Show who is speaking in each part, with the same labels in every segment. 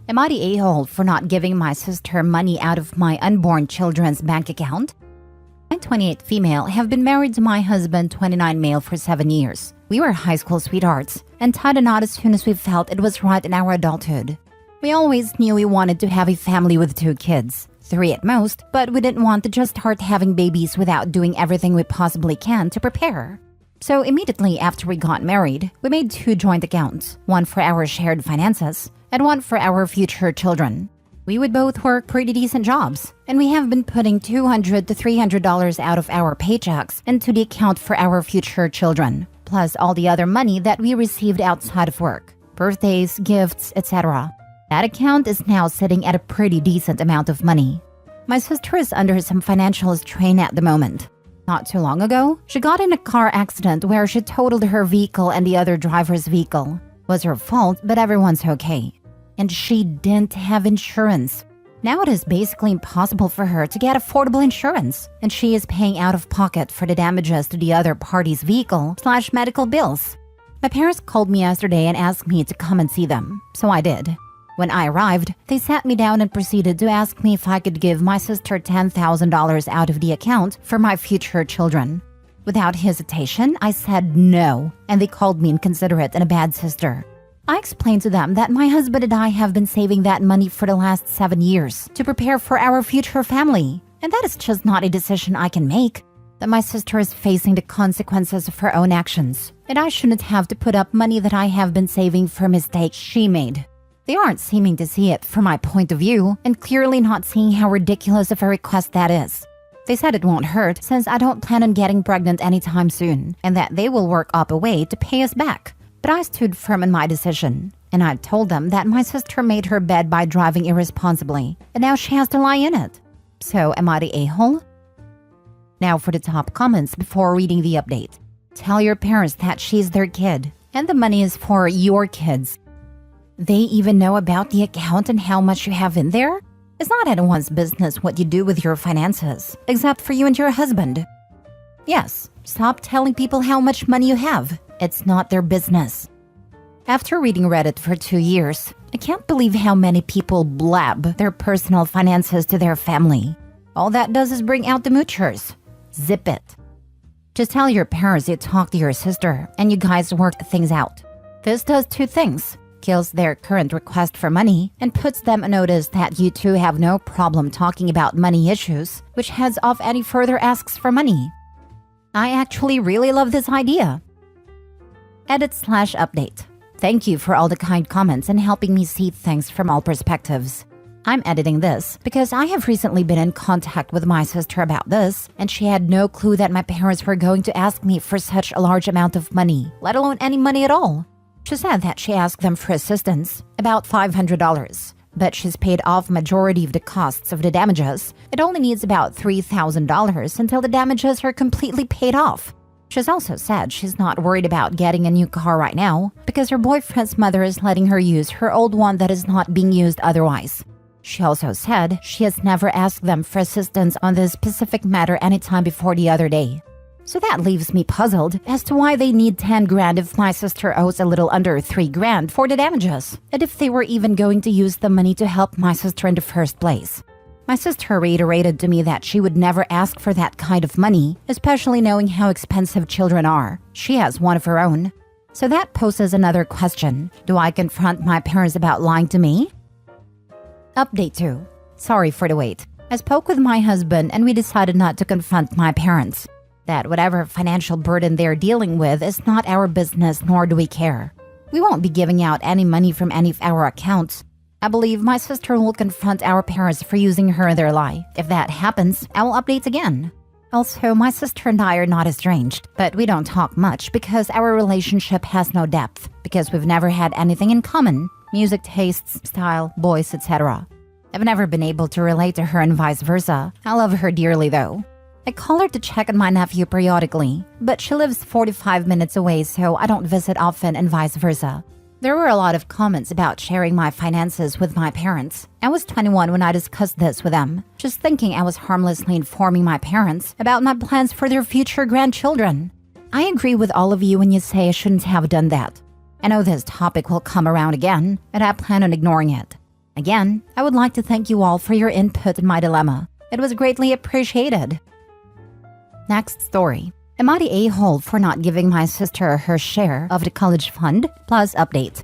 Speaker 1: Am I the a-hole for not giving my sister money out of my unborn children's bank account? I'm 28 female, have been married to my husband 29 male for 7 years. We were high school sweethearts and tied a knot as soon as we felt it was right in our adulthood. We always knew we wanted to have a family with 2 kids, 3 at most, but we didn't want to just start having babies without doing everything we possibly can to prepare. So immediately after we got married, we made 2 joint accounts, one for our shared finances and one for our future children. We would both work pretty decent jobs, and we have been putting $200 to $300 out of our paychecks into the account for our future children, plus all the other money that we received outside of work, birthdays, gifts, etc. That account is now sitting at a pretty decent amount of money. My sister is under some financial strain at the moment. Not too long ago, she got in a car accident where she totaled her vehicle and the other driver's vehicle. It was her fault, but everyone's okay. And she didn't have insurance. Now it is basically impossible for her to get affordable insurance, and she is paying out of pocket for the damages to the other party's vehicle/medical bills. My parents called me yesterday and asked me to come and see them, so I did. When I arrived, they sat me down and proceeded to ask me if I could give my sister $10,000 out of the account for my future children. Without hesitation, I said no, and they called me inconsiderate and a bad sister. I explained to them that my husband and I have been saving that money for the last 7 years to prepare for our future family, and that is just not a decision I can make. That my sister is facing the consequences of her own actions, and I shouldn't have to put up money that I have been saving for mistakes she made. They aren't seeming to see it from my point of view, and clearly not seeing how ridiculous of a request that is. They said it won't hurt since I don't plan on getting pregnant anytime soon, and that they will work up a way to pay us back. But I stood firm in my decision, and I told them that my sister made her bed by driving irresponsibly, and now she has to lie in it. So am I the a-hole? Now for the top comments before reading the update. Tell your parents that she's their kid, and the money is for your kids. They even know about the account and how much you have in there? It's not anyone's business what you do with your finances, except for you and your husband. Yes, stop telling people how much money you have. It's not their business. After reading Reddit for 2 years, I can't believe how many people blab their personal finances to their family. All that does is bring out the moochers. Zip it. Just tell your parents you talked to your sister and you guys worked things out. This does 2 things. Kills their current request for money and puts them on notice that you two have no problem talking about money issues, which heads off any further asks for money. I actually really love this idea. Edit/update. Thank you for all the kind comments and helping me see things from all perspectives. I'm editing this because I have recently been in contact with my sister about this, and she had no clue that my parents were going to ask me for such a large amount of money, let alone any money at all. She said that she asked them for assistance, about $500, but she's paid off majority of the costs of the damages. It only needs about $3,000 until the damages are completely paid off. She's also said she's not worried about getting a new car right now because her boyfriend's mother is letting her use her old one that is not being used otherwise. She also said she has never asked them for assistance on this specific matter anytime before the other day. So that leaves me puzzled as to why they need 10 grand if my sister owes a little under 3 grand for the damages, and if they were even going to use the money to help my sister in the first place. My sister reiterated to me that she would never ask for that kind of money, especially knowing how expensive children are. She has one of her own. So that poses another question. Do I confront my parents about lying to me? Update 2. Sorry for the wait. I spoke with my husband and we decided not to confront my parents. That whatever financial burden they're dealing with is not our business, nor do we care. We won't be giving out any money from any of our accounts. I believe my sister will confront our parents for using her in their lie. If that happens, I will update again. Also, my sister and I are not estranged, but we don't talk much because our relationship has no depth, because we've never had anything in common. Music tastes, style, boys, etc. I've never been able to relate to her and vice versa. I love her dearly though. I call her to check on my nephew periodically, but she lives 45 minutes away, so I don't visit often and vice versa. There were a lot of comments about sharing my finances with my parents. I was 21 when I discussed this with them, just thinking I was harmlessly informing my parents about my plans for their future grandchildren. I agree with all of you when you say I shouldn't have done that. I know this topic will come around again, and I plan on ignoring it. Again, I would like to thank you all for your input in my dilemma. It was greatly appreciated. Next story. Am I the a-hole for not giving my sister her share of the college fund? Plus update.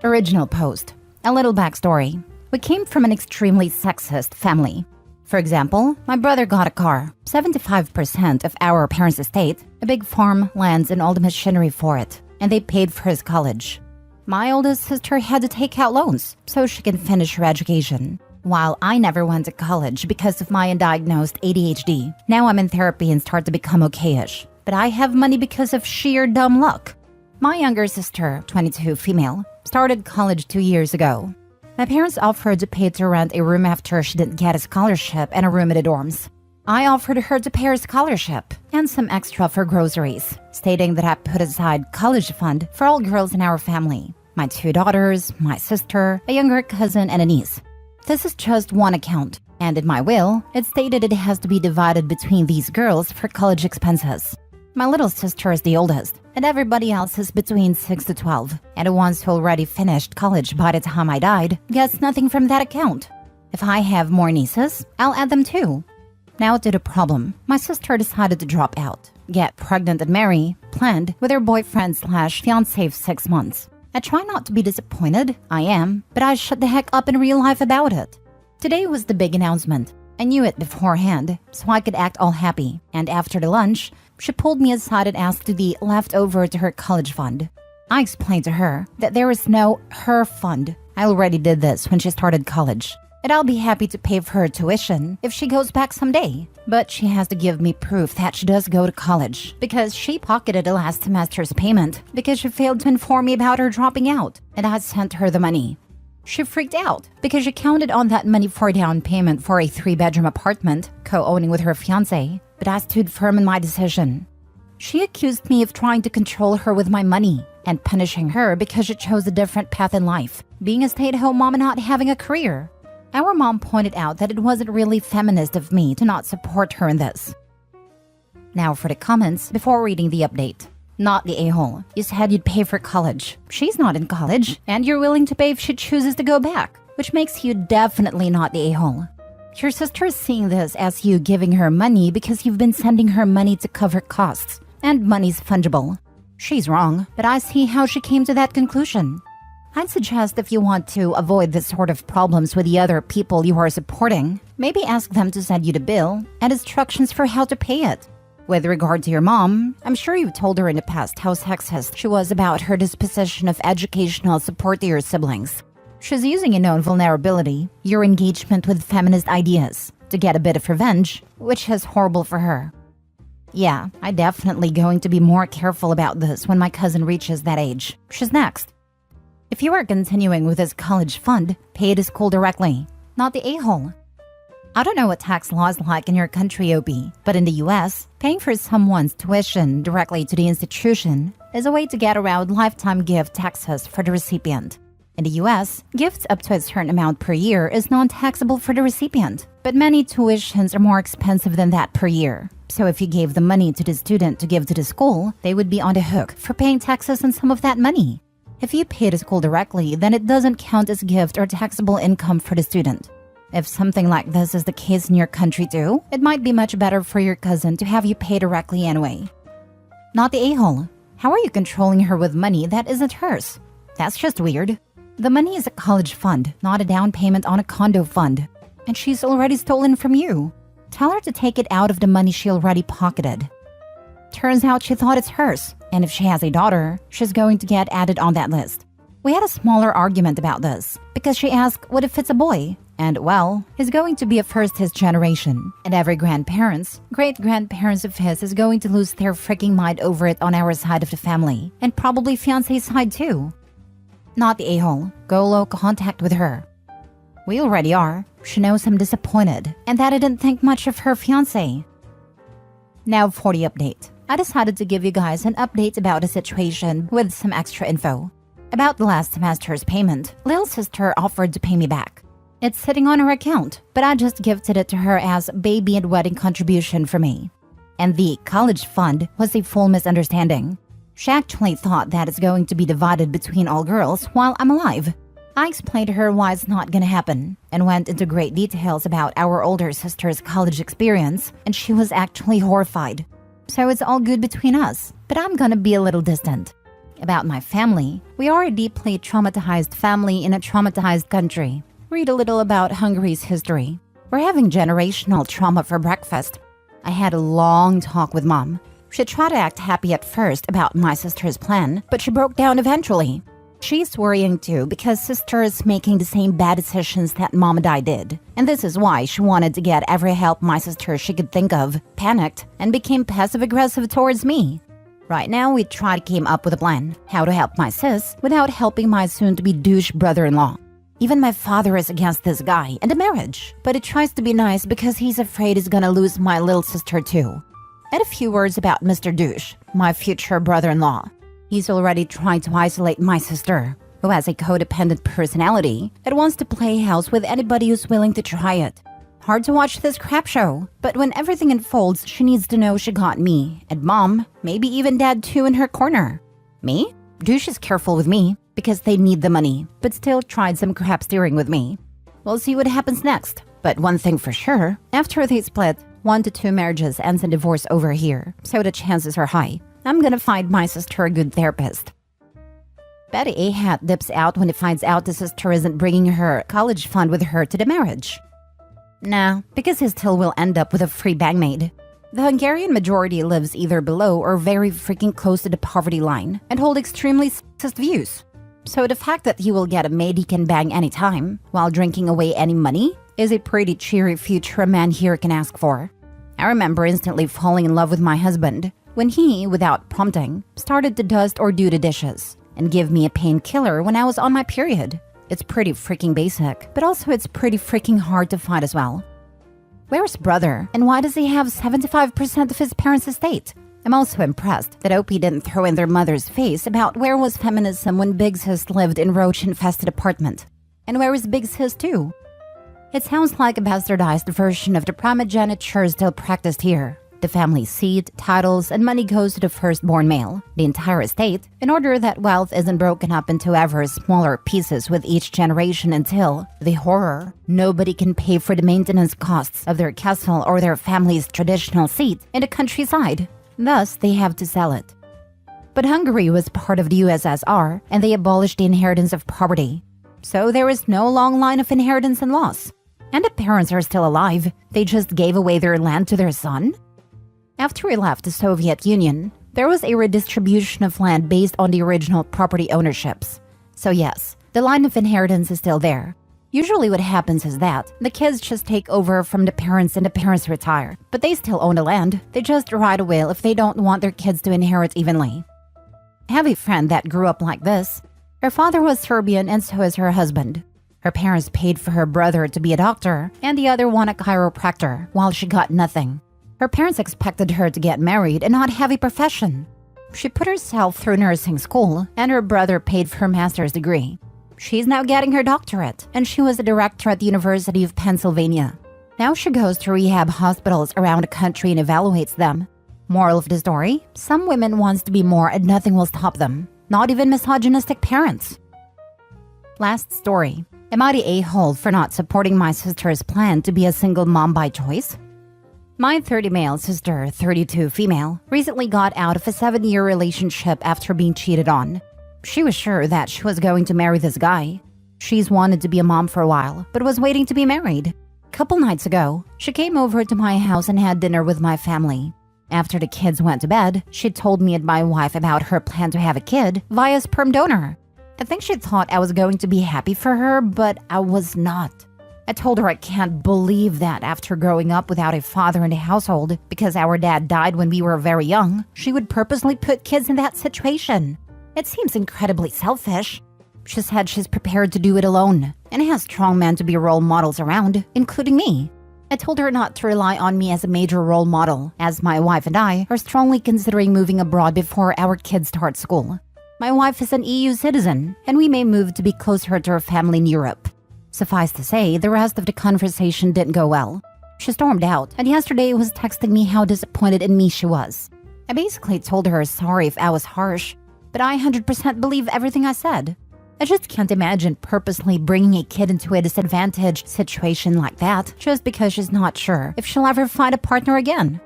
Speaker 1: Original post. A little backstory. We came from an extremely sexist family. For example, my brother got a car, 75% of our parents' estate, a big farm, lands, and all the machinery for it, and they paid for his college. My oldest sister had to take out loans so she can finish her education, while I never went to college because of my undiagnosed ADHD. Now I'm in therapy and start to become okay-ish, but I have money because of sheer dumb luck. My younger sister, 22 female, started college 2 years ago. My parents offered to pay to rent a room after she didn't get a scholarship and a room in the dorms. I offered her to pay her scholarship and some extra for groceries, stating that I put aside college fund for all girls in our family. My 2 daughters, my sister, a younger cousin, and a niece. This is just one account, and in my will, it stated it has to be divided between these girls for college expenses. My little sister is the oldest, and everybody else is between 6 to 12, and the ones who already finished college by the time I died gets nothing from that account. If I have more nieces, I'll add them too. Now to the problem. My sister decided to drop out, get pregnant and marry, planned with her boyfriend/fiancé of 6 months. I try not to be disappointed, I am, but I shut the heck up in real life about it. Today was the big announcement. I knew it beforehand, so I could act all happy, and after the lunch, she pulled me aside and asked to be left over to her college fund. I explained to her that there is no her fund. I already did this when she started college, and I'll be happy to pay for her tuition if she goes back someday. But she has to give me proof that she does go to college, because she pocketed the last semester's payment because she failed to inform me about her dropping out, and I sent her the money. She freaked out because she counted on that money for down payment for a 3-bedroom apartment, co-owning with her fiancé, but I stood firm in my decision. She accused me of trying to control her with my money and punishing her because she chose a different path in life, being a stay-at-home mom and not having a career. Our mom pointed out that it wasn't really feminist of me to not support her in this. Now for the comments before reading the update. Not the a-hole. You said you'd pay for college. She's not in college, and you're willing to pay if she chooses to go back, which makes you definitely not the a-hole. Your sister is seeing this as you giving her money because you've been sending her money to cover costs, and money's fungible. She's wrong, but I see how she came to that conclusion. I'd suggest if you want to avoid this sort of problems with the other people you are supporting, maybe ask them to send you the bill and instructions for how to pay it. With regard to your mom, I'm sure you've told her in the past how sexist she was about her disposition of educational support to your siblings. She's using your known vulnerability, your engagement with feminist ideas, to get a bit of revenge, which is horrible for her. Yeah, I'm definitely going to be more careful about this when my cousin reaches that age. She's next. If you are continuing with this college fund, pay the school directly, not the a-hole. I don't know what tax law is like in your country, OP, but in the US, paying for someone's tuition directly to the institution is a way to get around lifetime gift taxes for the recipient. In the US, gifts up to a certain amount per year is non-taxable for the recipient, but many tuitions are more expensive than that per year. So if you gave the money to the student to give to the school, they would be on the hook for paying taxes on some of that money. If you pay the school directly, then it doesn't count as gift or taxable income for the student. If something like this is the case in your country too, it might be much better for your cousin to have you pay directly anyway. Not the a-hole. How are you controlling her with money that isn't hers? That's just weird. The money is a college fund, not a down payment on a condo fund. And she's already stolen from you. Tell her to take it out of the money she already pocketed. Turns out she thought it's hers, and if she has a daughter, she's going to get added on that list. We had a smaller argument about this, because she asked what if it's a boy? And well, he's going to be a first his generation, and every great-grandparents of his is going to lose their freaking mind over it on our side of the family, and probably fiancé's side too. Not the a-hole. Go low contact with her. We already are. She knows I'm disappointed, and that I didn't think much of her fiancé. Now for the update. I decided to give you guys an update about the situation with some extra info. About the last semester's payment, little sister offered to pay me back. It's sitting on her account, but I just gifted it to her as baby and wedding contribution for me. And the college fund was a full misunderstanding. She actually thought that it's going to be divided between all girls while I'm alive. I explained to her why it's not gonna happen and went into great details about our older sister's college experience, and she was actually horrified. So it's all good between us, but I'm gonna be a little distant. About my family, we are a deeply traumatized family in a traumatized country. Read a little about Hungary's history. We're having generational trauma for breakfast. I had a long talk with Mom. She tried to act happy at first about my sister's plan, but she broke down eventually. She's worrying too because sister is making the same bad decisions that Mom and I did. And this is why she wanted to get every help my sister she could think of, panicked, and became passive-aggressive towards me. Right now, we try to come up with a plan, how to help my sis without helping my soon-to-be douche brother-in-law. Even my father is against this guy and the marriage, but he tries to be nice because he's afraid he's gonna lose my little sister too. And a few words about Mr. Douche, my future brother-in-law. He's already trying to isolate my sister, who has a codependent personality and wants to play house with anybody who's willing to try it. Hard to watch this crap show, but when everything unfolds, she needs to know she got me, and Mom, maybe even Dad too, in her corner. Me? Douche is careful with me, because they need the money, but still tried some crap steering with me. We'll see what happens next, but one thing for sure, after they split, 1 to 2 marriages ends in divorce over here, so the chances are high. I'm gonna find my sister a good therapist. Betty AITA dips out when he finds out the sister isn't bringing her college fund with her to the marriage. Nah, because he still will end up with a free bangmaid. The Hungarian majority lives either below or very freaking close to the poverty line and hold extremely sexist views. So the fact that he will get a maid he can bang anytime while drinking away any money is a pretty cheery future a man here can ask for. I remember instantly falling in love with my husband when he, without prompting, started to dust or do the dishes and give me a painkiller when I was on my period. It's pretty freaking basic, but also it's pretty freaking hard to find as well. Where's brother, and why does he have 75% of his parents' estate? I'm also impressed that OP didn't throw in their mother's face about where was feminism when Big Sis lived in roach-infested apartment. And where is Big Sis too? It sounds like a bastardized version of the primogeniture still practiced here. The family seat, titles, and money goes to the firstborn male, the entire estate, in order that wealth isn't broken up into ever smaller pieces with each generation until, the horror, nobody can pay for the maintenance costs of their castle or their family's traditional seat in the countryside. Thus, they have to sell it. But Hungary was part of the USSR, and they abolished the inheritance of property. So there is no long line of inheritance and loss. And the parents are still alive. They just gave away their land to their son? After we left the Soviet Union, there was a redistribution of land based on the original property ownerships. So yes, the line of inheritance is still there. Usually what happens is that the kids just take over from the parents and the parents retire, but they still own the land. They just write a will if they don't want their kids to inherit evenly. I have a friend that grew up like this. Her father was Serbian and so is her husband. Her parents paid for her brother to be a doctor and the other one a chiropractor, while she got nothing. Her parents expected her to get married and not have a profession. She put herself through nursing school, and her brother paid for her master's degree. She's now getting her doctorate, and she was a director at the University of Pennsylvania. Now she goes to rehab hospitals around the country and evaluates them. Moral of the story, some women wants to be more and nothing will stop them. Not even misogynistic parents. Last story. Am I the a-hole for not supporting my sister's plan to be a single mom by choice? My 30 male sister, 32 female, recently got out of a 7-year relationship after being cheated on. She was sure that she was going to marry this guy. She's wanted to be a mom for a while, but was waiting to be married. A couple nights ago, she came over to my house and had dinner with my family. After the kids went to bed, she told me and my wife about her plan to have a kid via sperm donor. I think she thought I was going to be happy for her, but I was not. I told her I can't believe that after growing up without a father in the household because our dad died when we were very young, she would purposely put kids in that situation. It seems incredibly selfish. She said she's prepared to do it alone and has strong men to be role models around, including me. I told her not to rely on me as a major role model, as my wife and I are strongly considering moving abroad before our kids start school. My wife is an EU citizen, and we may move to be closer to her family in Europe. Suffice to say, the rest of the conversation didn't go well. She stormed out, and yesterday was texting me how disappointed in me she was. I basically told her sorry if I was harsh, but I 100% believe everything I said. I just can't imagine purposely bringing a kid into a disadvantaged situation like that just because she's not sure if she'll ever find a partner again.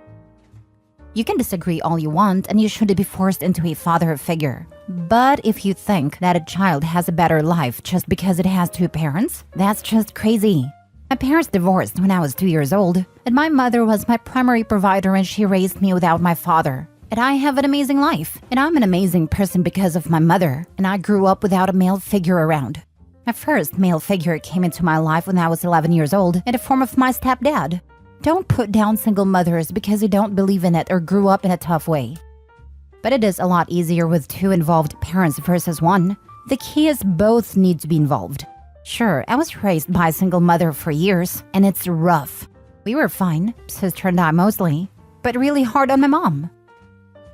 Speaker 1: You can disagree all you want and you shouldn't be forced into a father figure. But if you think that a child has a better life just because it has two parents, that's just crazy. My parents divorced when I was 2 years old, and my mother was my primary provider and she raised me without my father. And I have an amazing life, and I'm an amazing person because of my mother, and I grew up without a male figure around. My first male figure came into my life when I was 11 years old in the form of my stepdad. Don't put down single mothers because you don't believe in it or grew up in a tough way. But it is a lot easier with two involved parents versus one. The key is both need to be involved. Sure, I was raised by a single mother for years, and it's rough. We were fine, sister and I mostly, but really hard on my mom.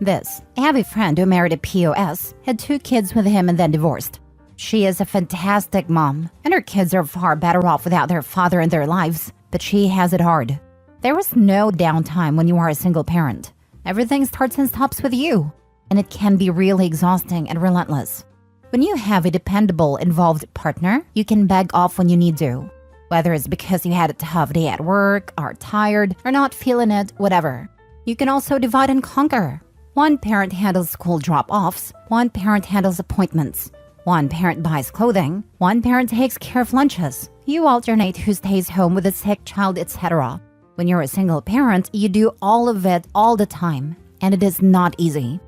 Speaker 1: I have a friend who married a POS, had 2 kids with him and then divorced. She is a fantastic mom, and her kids are far better off without their father in their lives, but she has it hard. There was no downtime when you are a single parent. Everything starts and stops with you, and it can be really exhausting and relentless. When you have a dependable, involved partner, you can beg off when you need to. Whether it's because you had a tough day at work, are tired, or not feeling it, whatever. You can also divide and conquer. One parent handles school drop-offs, one parent handles appointments, one parent buys clothing, one parent takes care of lunches. You alternate who stays home with a sick child, etc. When you're a single parent, you do all of it all the time, and it is not easy.